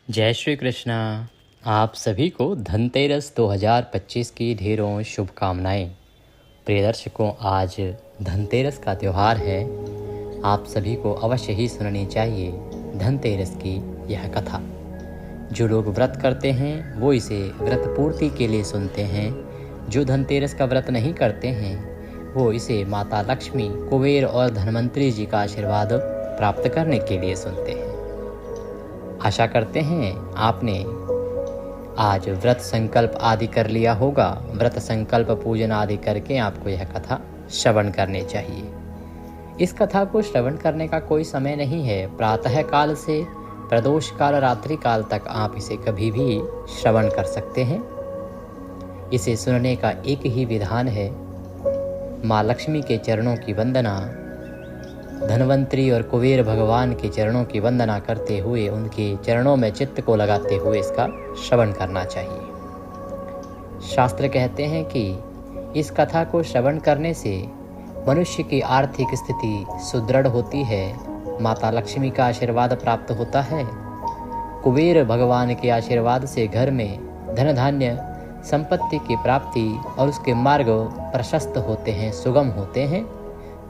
जय श्री कृष्णा। आप सभी को धनतेरस 2025 की ढेरों शुभकामनाएं। प्रिय दर्शकों, आज धनतेरस का त्यौहार है। आप सभी को अवश्य ही सुननी चाहिए धनतेरस की यह कथा। जो लोग व्रत करते हैं वो इसे व्रत पूर्ति के लिए सुनते हैं। जो धनतेरस का व्रत नहीं करते हैं वो इसे माता लक्ष्मी, कुबेर और धनवंतरी जी का आशीर्वाद प्राप्त करने के लिए सुनते हैं। आशा करते हैं आपने आज व्रत संकल्प आदि कर लिया होगा। व्रत संकल्प पूजन आदि करके आपको यह कथा श्रवण करनी चाहिए। इस कथा को श्रवण करने का कोई समय नहीं है। प्रातः काल से प्रदोष काल, रात्रि काल तक आप इसे कभी भी श्रवण कर सकते हैं। इसे सुनने का एक ही विधान है, माँ लक्ष्मी के चरणों की वंदना, धनवंतरी और कुबेर भगवान के चरणों की वंदना करते हुए उनके चरणों में चित्त को लगाते हुए इसका श्रवण करना चाहिए। शास्त्र कहते हैं कि इस कथा को श्रवण करने से मनुष्य की आर्थिक स्थिति सुदृढ़ होती है, माता लक्ष्मी का आशीर्वाद प्राप्त होता है, कुबेर भगवान के आशीर्वाद से घर में धन धान्य संपत्ति की प्राप्ति और उसके मार्ग प्रशस्त होते हैं, सुगम होते हैं,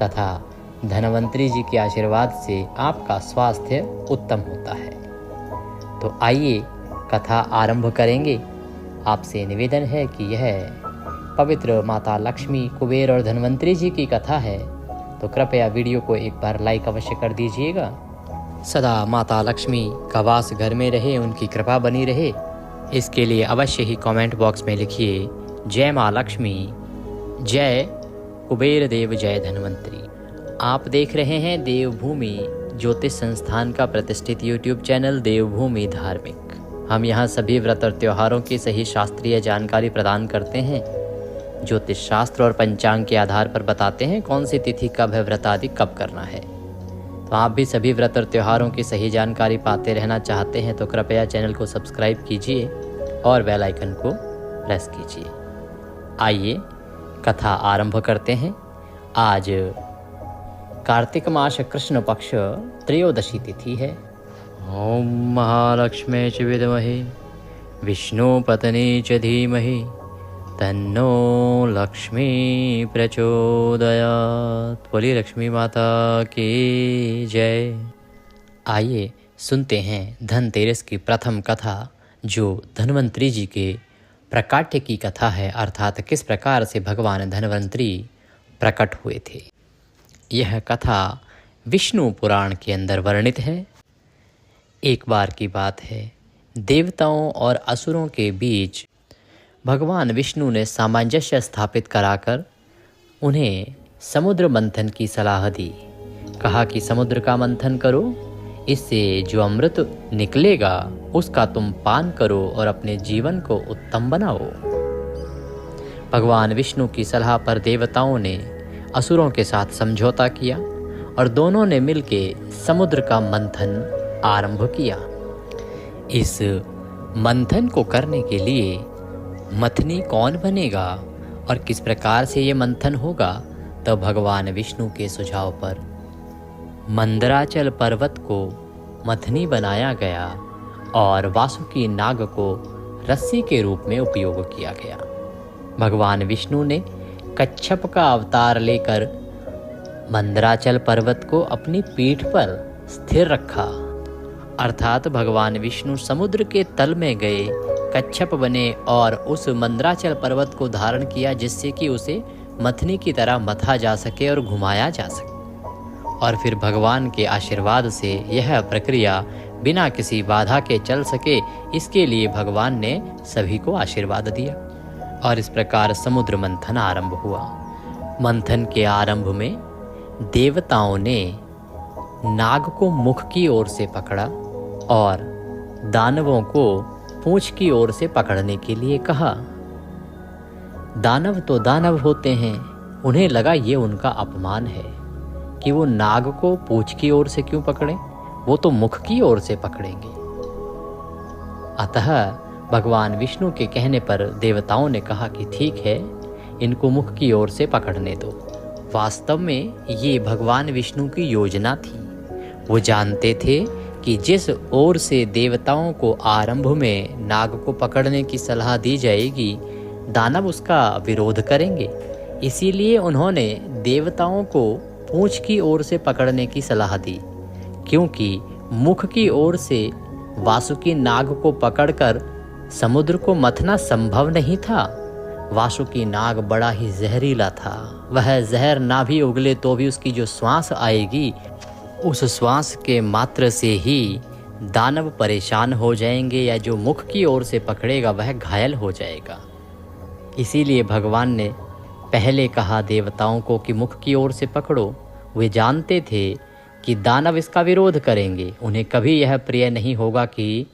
तथा धनवंतरी जी के आशीर्वाद से आपका स्वास्थ्य उत्तम होता है। तो आइए कथा आरंभ करेंगे। आपसे निवेदन है कि यह पवित्र माता लक्ष्मी, कुबेर और धनवंतरी जी की कथा है, तो कृपया वीडियो को एक बार लाइक अवश्य कर दीजिएगा। सदा माता लक्ष्मी का वास घर में रहे, उनकी कृपा बनी रहे, इसके लिए अवश्य ही कमेंट बॉक्स में लिखिए जय माँ लक्ष्मी, जय कुबेर देव, जय धनवंतरी। आप देख रहे हैं देवभूमि ज्योतिष संस्थान का प्रतिष्ठित यूट्यूब चैनल देवभूमि धार्मिक। हम यहाँ सभी व्रत और त्योहारों की सही शास्त्रीय जानकारी प्रदान करते हैं। ज्योतिष शास्त्र और पंचांग के आधार पर बताते हैं कौन सी तिथि कब है, व्रत आदि कब करना है। तो आप भी सभी व्रत और त्योहारों की सही जानकारी पाते रहना चाहते हैं तो कृपया चैनल को सब्सक्राइब कीजिए और बेल आइकन को प्रेस कीजिए। आइए कथा आरंभ करते हैं। आज कार्तिक मास कृष्ण पक्ष त्रयोदशी तिथि है। ओम महालक्ष्मी च विद्महे विष्णुपत्नी च धीमहि तन्नो लक्ष्मी प्रचोदयात्। बोली लक्ष्मी माता की जय। आइए सुनते हैं धनतेरस की प्रथम कथा, जो धनवंतरी जी के प्रकाट्य की कथा है, अर्थात किस प्रकार से भगवान धनवंतरी प्रकट हुए थे। यह कथा विष्णु पुराण के अंदर वर्णित है। एक बार की बात है, देवताओं और असुरों के बीच भगवान विष्णु ने सामंजस्य स्थापित कराकर उन्हें समुद्र मंथन की सलाह दी। कहा कि समुद्र का मंथन करो, इससे जो अमृत निकलेगा उसका तुम पान करो और अपने जीवन को उत्तम बनाओ। भगवान विष्णु की सलाह पर देवताओं ने असुरों के साथ समझौता किया और दोनों ने मिलकर समुद्र का मंथन आरंभ किया। इस मंथन को करने के लिए मथनी कौन बनेगा और किस प्रकार से ये मंथन होगा, तो भगवान विष्णु के सुझाव पर मंदराचल पर्वत को मथनी बनाया गया और वासुकी नाग को रस्सी के रूप में उपयोग किया गया। भगवान विष्णु ने कच्छप का अवतार लेकर मंदराचल पर्वत को अपनी पीठ पर स्थिर रखा, अर्थात भगवान विष्णु समुद्र के तल में गए, कच्छप बने और उस मंदराचल पर्वत को धारण किया, जिससे कि उसे मथनी की तरह मथा जा सके और घुमाया जा सके। और फिर भगवान के आशीर्वाद से यह प्रक्रिया बिना किसी बाधा के चल सके, इसके लिए भगवान ने सभी को आशीर्वाद दिया और इस प्रकार समुद्र मंथन आरंभ हुआ। मंथन के आरंभ में देवताओं ने नाग को मुख की ओर से पकड़ा और दानवों को पूंछ की ओर से पकड़ने के लिए कहा। दानव तो दानव होते हैं, उन्हें लगा ये उनका अपमान है कि वो नाग को पूंछ की ओर से क्यों पकड़ें, वो तो मुख की ओर से पकड़ेंगे। अतः भगवान विष्णु के कहने पर देवताओं ने कहा कि ठीक है, इनको मुख की ओर से पकड़ने दो। वास्तव में ये भगवान विष्णु की योजना थी। वो जानते थे कि जिस ओर से देवताओं को आरंभ में नाग को पकड़ने की सलाह दी जाएगी, दानव उसका विरोध करेंगे। इसीलिए उन्होंने देवताओं को पूंछ की ओर से पकड़ने की सलाह दी, क्योंकि मुख की ओर से वासुकी नाग को पकड़कर समुद्र को मथना संभव नहीं था। वासुकी नाग बड़ा ही जहरीला था। वह जहर ना भी उगले तो भी उसकी जो श्वास आएगी, उस श्वास के मात्र से ही दानव परेशान हो जाएंगे, या जो मुख की ओर से पकड़ेगा वह घायल हो जाएगा। इसीलिए भगवान ने पहले कहा देवताओं को कि मुख की ओर से पकड़ो। वे जानते थे कि दानव इसका विरोध करेंगे। उन्हें कभी यह प्रिय नहीं होगा कि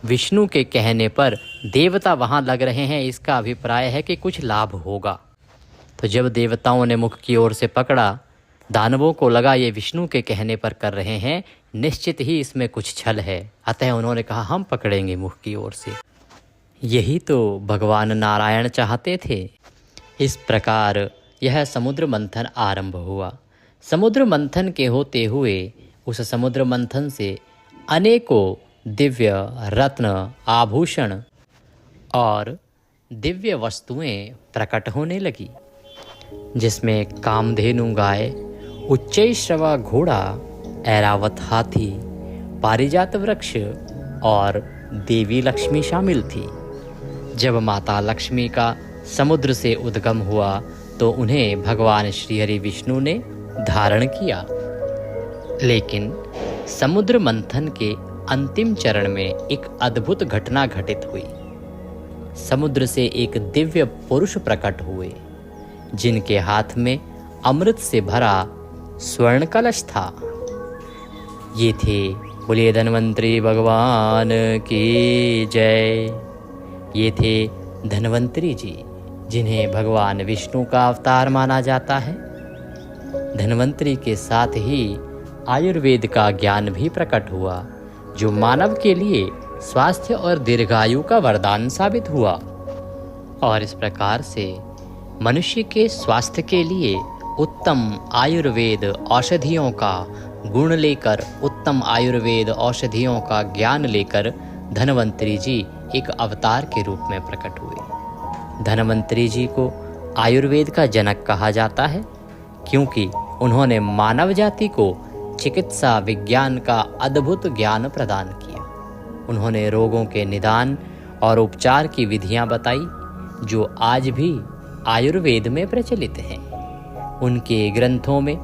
विष्णु के कहने पर देवता वहाँ लग रहे हैं, इसका अभिप्राय है कि कुछ लाभ होगा। तो जब देवताओं ने मुख की ओर से पकड़ा, दानवों को लगा ये विष्णु के कहने पर कर रहे हैं, निश्चित ही इसमें कुछ छल है। अतः उन्होंने कहा हम पकड़ेंगे मुख की ओर से। यही तो भगवान नारायण चाहते थे। इस प्रकार यह समुद्र मंथन आरंभ हुआ। समुद्र मंथन के होते हुए उस समुद्र मंथन से अनेकों दिव्य रत्न, आभूषण और दिव्य वस्तुएं प्रकट होने लगी, जिसमें कामधेनु गाय, उच्चैश्रवा घोड़ा, ऐरावत हाथी, पारिजात वृक्ष और देवी लक्ष्मी शामिल थी। जब माता लक्ष्मी का समुद्र से उद्गम हुआ तो उन्हें भगवान श्रीहरि विष्णु ने धारण किया। लेकिन समुद्र मंथन के अंतिम चरण में एक अद्भुत घटना घटित हुई। समुद्र से एक दिव्य पुरुष प्रकट हुए, जिनके हाथ में अमृत से भरा स्वर्ण कलश था। ये थे बोलिए धन्वंतरी भगवान की जय। ये थे धन्वंतरी जी, जिन्हें भगवान विष्णु का अवतार माना जाता है। धन्वंतरी के साथ ही आयुर्वेद का ज्ञान भी प्रकट हुआ, जो मानव के लिए स्वास्थ्य और दीर्घायु का वरदान साबित हुआ। और इस प्रकार से मनुष्य के स्वास्थ्य के लिए उत्तम आयुर्वेद औषधियों का गुण लेकर, उत्तम आयुर्वेद औषधियों का ज्ञान लेकर धन्वंतरी जी एक अवतार के रूप में प्रकट हुए। धन्वंतरी जी को आयुर्वेद का जनक कहा जाता है, क्योंकि उन्होंने मानव जाति को चिकित्सा विज्ञान का अद्भुत ज्ञान प्रदान किया। उन्होंने रोगों के निदान और उपचार की विधियां बताई, जो आज भी आयुर्वेद में प्रचलित हैं। उनके ग्रंथों में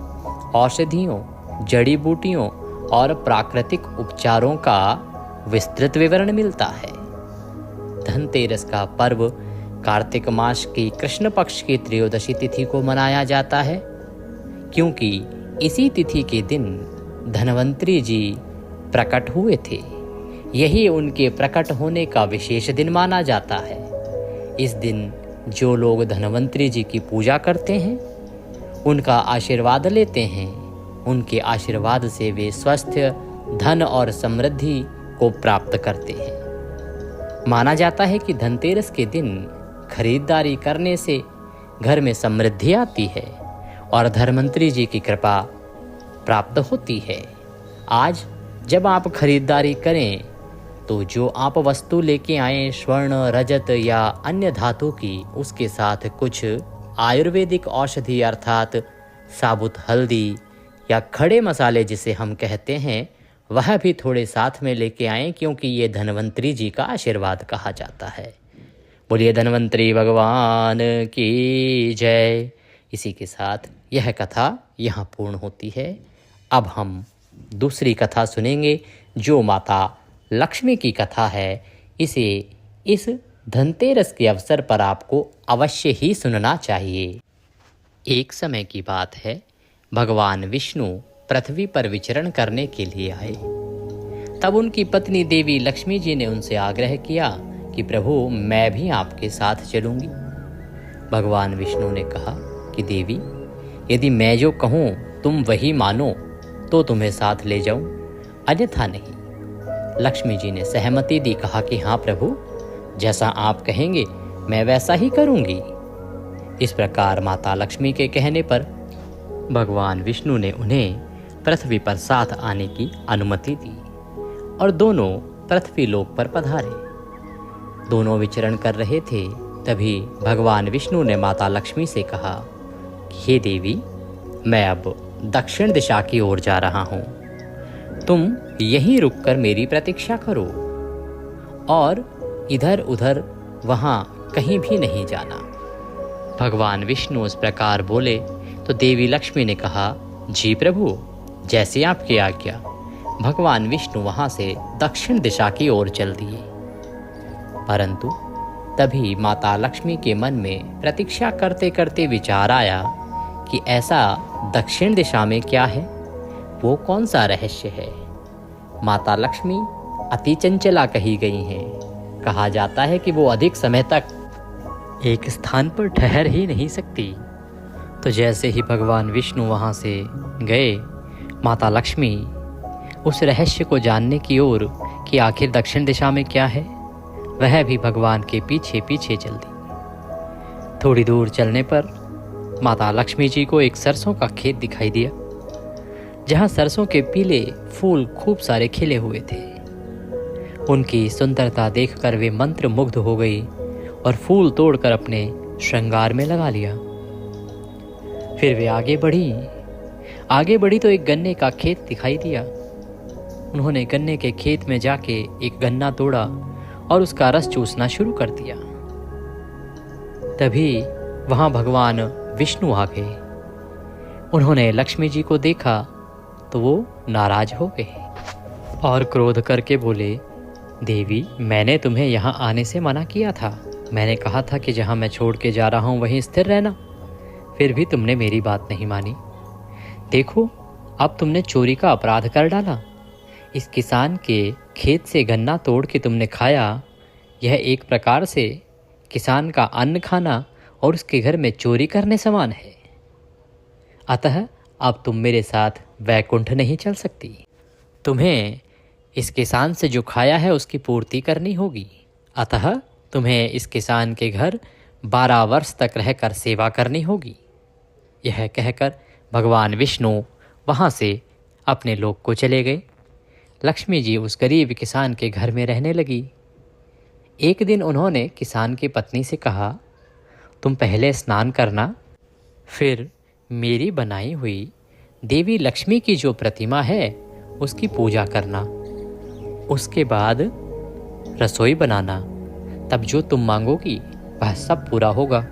औषधियों, जड़ी बूटियों और प्राकृतिक उपचारों का विस्तृत विवरण मिलता है। धनतेरस का पर्व कार्तिक मास की कृष्ण पक्ष की त्रयोदशी तिथि को मनाया जाता है, क्योंकि इसी तिथि के दिन धन्वंतरी जी प्रकट हुए थे। यही उनके प्रकट होने का विशेष दिन माना जाता है। इस दिन जो लोग धन्वंतरी जी की पूजा करते हैं, उनका आशीर्वाद लेते हैं, उनके आशीर्वाद से वे स्वास्थ्य, धन और समृद्धि को प्राप्त करते हैं। माना जाता है कि धनतेरस के दिन खरीदारी करने से घर में समृद्धि आती है और धन्वंतरी जी की कृपा प्राप्त होती है। आज जब आप खरीदारी करें तो जो आप वस्तु लेके आएं, स्वर्ण, रजत या अन्य धातु की, उसके साथ कुछ आयुर्वेदिक औषधि अर्थात साबुत हल्दी या खड़े मसाले जिसे हम कहते हैं, वह भी थोड़े साथ में लेके आएं, क्योंकि ये धन्वंतरी जी का आशीर्वाद कहा जाता है। बोलिए धन्वंतरी भगवान की जय। इसी के साथ यह कथा यहाँ पूर्ण होती है। अब हम दूसरी कथा सुनेंगे, जो माता लक्ष्मी की कथा है। इसे इस धनतेरस के अवसर पर आपको अवश्य ही सुनना चाहिए। एक समय की बात है, भगवान विष्णु पृथ्वी पर विचरण करने के लिए आए। तब उनकी पत्नी देवी लक्ष्मी जी ने उनसे आग्रह किया कि प्रभु, मैं भी आपके साथ चलूंगी। भगवान विष्णु ने कहा कि देवी, यदि मैं जो कहूँ तुम वही मानो तो तुम्हें साथ ले जाऊं, अन्यथा नहीं। लक्ष्मी जी ने सहमति दी, कहा कि हाँ प्रभु, जैसा आप कहेंगे मैं वैसा ही करूंगी। इस प्रकार माता लक्ष्मी के कहने पर भगवान विष्णु ने उन्हें पृथ्वी पर साथ आने की अनुमति दी और दोनों पृथ्वी लोक पर पधारे। दोनों विचरण कर रहे थे, तभी भगवान विष्णु ने माता लक्ष्मी से कहा, हे देवी, मैं अब दक्षिण दिशा की ओर जा रहा हूँ। तुम यहीं रुककर मेरी प्रतीक्षा करो और इधर उधर वहाँ कहीं भी नहीं जाना। भगवान विष्णु उस प्रकार बोले तो देवी लक्ष्मी ने कहा, जी प्रभु, जैसे आपकी आज्ञा। भगवान विष्णु वहाँ से दक्षिण दिशा की ओर चल दिए। परंतु तभी माता लक्ष्मी के मन में प्रतीक्षा करते करते विचार आया कि ऐसा दक्षिण दिशा में क्या है, वो कौन सा रहस्य है। माता लक्ष्मी अति चंचला कही गई हैं। कहा जाता है कि वो अधिक समय तक एक स्थान पर ठहर ही नहीं सकती। तो जैसे ही भगवान विष्णु वहाँ से गए, माता लक्ष्मी उस रहस्य को जानने की ओर कि आखिर दक्षिण दिशा में क्या है, वह भी भगवान के पीछे पीछे चल दी। थोड़ी दूर चलने पर माता लक्ष्मी जी को एक सरसों का खेत दिखाई दिया, जहाँ सरसों के पीले फूल खूब सारे खिले हुए थे। उनकी सुंदरता देखकर वे मंत्र मुग्ध हो गई और फूल तोड़कर अपने श्रृंगार में लगा लिया। फिर वे आगे बढ़ी तो एक गन्ने का खेत दिखाई दिया। उन्होंने गन्ने के खेत में जाके एक गन्ना तोड़ा और उसका रस चूसना शुरू कर दिया। तभी वहां भगवान विष्णु आ गए। उन्होंने लक्ष्मी जी को देखा तो वो नाराज हो गए और क्रोध करके बोले, देवी, मैंने तुम्हें यहाँ आने से मना किया था। मैंने कहा था कि जहाँ मैं छोड़ के जा रहा हूँ वहीं स्थिर रहना, फिर भी तुमने मेरी बात नहीं मानी। देखो, अब तुमने चोरी का अपराध कर डाला। इस किसान के खेत से गन्ना तोड़ के तुमने खाया। यह एक प्रकार से किसान का अन्न खाना और उसके घर में चोरी करने समान है। अतः अब तुम मेरे साथ वैकुंठ नहीं चल सकती। तुम्हें इस किसान से जो खाया है उसकी पूर्ति करनी होगी। अतः तुम्हें इस किसान के घर 12 वर्ष तक रहकर सेवा करनी होगी। यह कहकर भगवान विष्णु वहाँ से अपने लोक को चले गए। लक्ष्मी जी उस गरीब किसान के घर में रहने लगी। एक दिन उन्होंने किसान की पत्नी से कहा, तुम पहले स्नान करना, फिर मेरी बनाई हुई देवी लक्ष्मी की जो प्रतिमा है उसकी पूजा करना। उसके बाद रसोई बनाना, तब जो तुम मांगोगी वह सब पूरा होगा।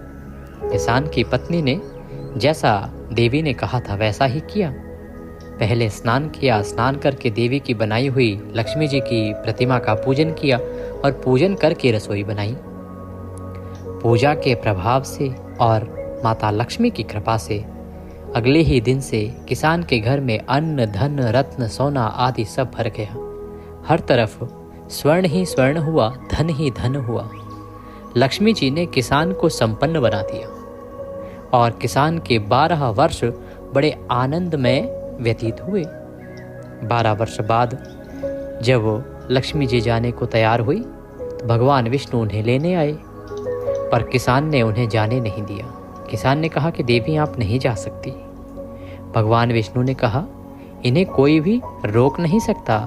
किसान की पत्नी ने जैसा देवी ने कहा था वैसा ही किया। पहले स्नान किया। स्नान करके देवी की बनाई हुई लक्ष्मी जी की प्रतिमा का पूजन किया और पूजन करके रसोई बनाई। पूजा के प्रभाव से और माता लक्ष्मी की कृपा से अगले ही दिन से किसान के घर में अन्न, धन, रत्न, सोना आदि सब भर गया। हर तरफ स्वर्ण ही स्वर्ण हुआ, धन ही धन हुआ। लक्ष्मी जी ने किसान को संपन्न बना दिया और किसान के 12 वर्ष बड़े आनंद में व्यतीत हुए। 12 वर्ष बाद जब लक्ष्मी जी जाने को तैयार हुई तो भगवान विष्णु उन्हें लेने आए, पर किसान ने उन्हें जाने नहीं दिया। किसान ने कहा कि देवी, आप नहीं जा सकती। भगवान विष्णु ने कहा, इन्हें कोई भी रोक नहीं सकता,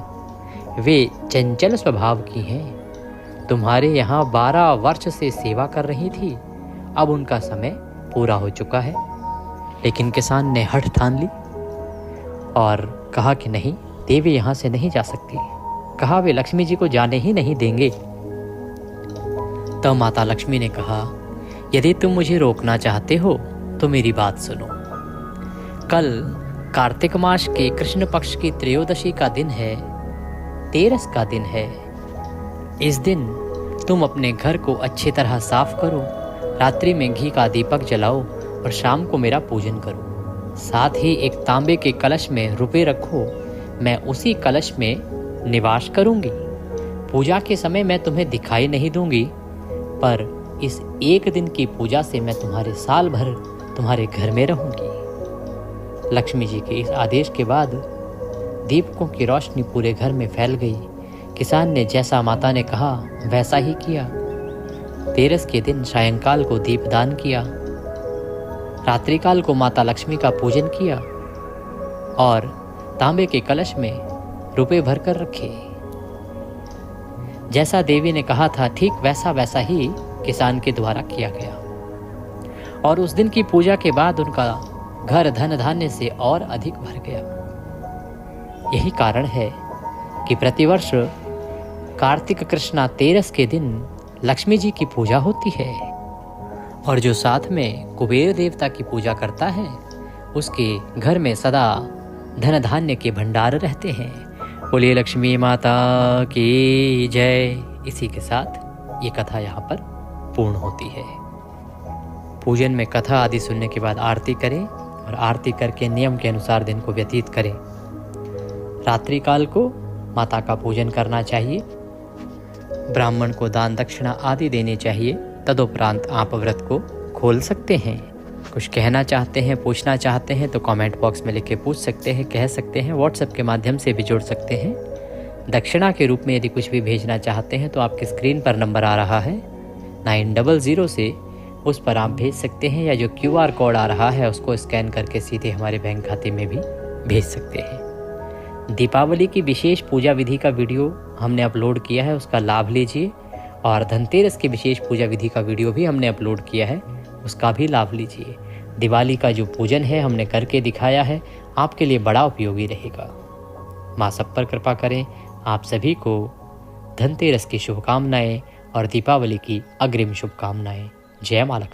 वे चंचल स्वभाव की हैं। तुम्हारे यहाँ 12 वर्ष से सेवा कर रही थी, अब उनका समय पूरा हो चुका है। लेकिन किसान ने हठ ठान ली और कहा कि नहीं, देवी यहाँ से नहीं जा सकती। कहा वे लक्ष्मी जी को जाने ही नहीं देंगे। तब माता लक्ष्मी ने कहा, यदि तुम मुझे रोकना चाहते हो तो मेरी बात सुनो। कल कार्तिक मास के कृष्ण पक्ष की त्रयोदशी का दिन है, तेरस का दिन है। इस दिन तुम अपने घर को अच्छी तरह साफ करो, रात्रि में घी का दीपक जलाओ और शाम को मेरा पूजन करो। साथ ही एक तांबे के कलश में रुपए रखो, मैं उसी कलश में निवास करूंगी। पूजा के समय मैं तुम्हें दिखाई नहीं दूंगी, पर इस एक दिन की पूजा से मैं तुम्हारे साल भर तुम्हारे घर में रहूंगी। लक्ष्मी जी के इस आदेश के बाद दीपकों की रोशनी पूरे घर में फैल गई। किसान ने जैसा माता ने कहा वैसा ही किया। तेरस के दिन सायंकाल को दीपदान किया, रात्रिकाल को माता लक्ष्मी का पूजन किया और तांबे के कलश में रुपए भरकर रखे। जैसा देवी ने कहा था ठीक वैसा वैसा ही किसान के द्वारा किया गया, और उस दिन की पूजा के बाद उनका घर धन धान्य से और अधिक भर गया। यही कारण है कि प्रतिवर्ष कार्तिक कृष्णा तेरस के दिन लक्ष्मी जी की पूजा होती है, और जो साथ में कुबेर देवता की पूजा करता है उसके घर में सदा धन धान्य के भंडार रहते हैं। बोलिए लक्ष्मी माता की जय। इसी के साथ ये कथा यहाँ पर पूर्ण होती है। पूजन में कथा आदि सुनने के बाद आरती करें, और आरती करके नियम के अनुसार दिन को व्यतीत करें। रात्रि काल को माता का पूजन करना चाहिए, ब्राह्मण को दान दक्षिणा आदि देने चाहिए। तदुपरांत आप व्रत को खोल सकते हैं। कुछ कहना चाहते हैं, पूछना चाहते हैं तो कमेंट बॉक्स में लिख के पूछ सकते हैं, कह सकते हैं। व्हाट्सएप के माध्यम से भी जुड़ सकते हैं। दक्षिणा के रूप में यदि कुछ भी भेजना चाहते हैं तो आपकी स्क्रीन पर नंबर आ रहा है 900 से, उस पर आप भेज सकते हैं, या जो QR कोड आ रहा है उसको स्कैन करके सीधे हमारे बैंक खाते में भी भेज सकते हैं। दीपावली की विशेष पूजा विधि का वीडियो हमने अपलोड किया है, उसका लाभ लीजिए। और धनतेरस की विशेष पूजा विधि का वीडियो भी हमने अपलोड किया है, उसका भी लाभ लीजिए। दिवाली का जो पूजन है हमने करके दिखाया है, आपके लिए बड़ा उपयोगी रहेगा। माँ सब पर कृपा करें। आप सभी को धनतेरस की शुभकामनाएं और दीपावली की अग्रिम शुभकामनाएं। जय माँ लक्ष्मी।